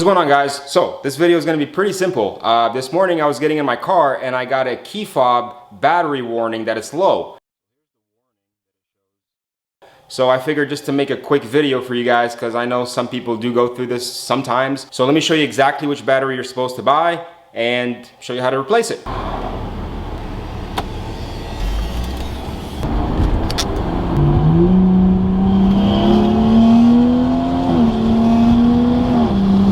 going on, guys? So this video is going to be pretty simple. This morning I was getting in my car and I got a KeyFob battery warning that it's low. So I figured just to make a quick video for you guys, because I know some people do go through this sometimes. So let me show you exactly which battery you're supposed to buy and show you how to replace it.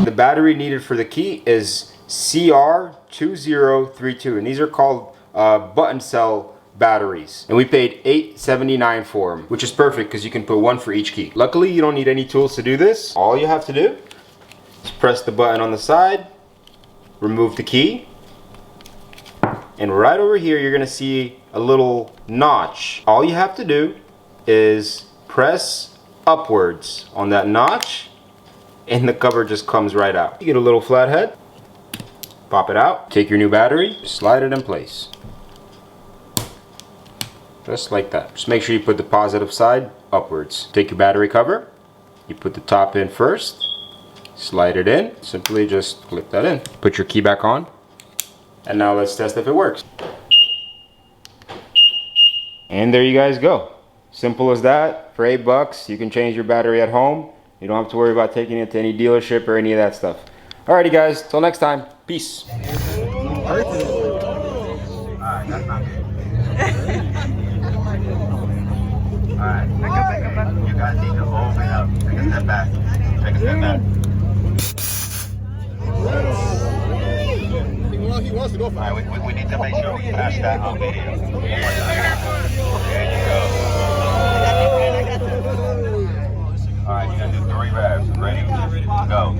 The battery needed for the key is CR2032, and these are called button cell batteries, and we paid $8.79 for them, which is perfect because you can put one for each key. Luckily, you don't need any tools to do this. All you have to do is press the button on the side, remove the key, and right over here you're gonna see a little notch. All you have to do is press upwards on that notch and the cover just comes right out. You get a little flathead, pop it out, take your new battery, slide it in place. Just like that. Just make sure you put the positive side upwards. Take your battery cover, you put the top in first, slide it in, simply just clip that in. Put your key back on, and now let's test if it works. And there you guys go. Simple as that. For $8, you can change your battery at home. You don't have to worry about taking it to any dealership or any of that stuff. Alrighty guys, till next time, peace. Alright, you guys need to open up. Take a step back. Take a step back. He wants to go for it. Alright, we need to make sure we catch that on video. There you go. Alright, you gotta do 3 revs. Ready? Go.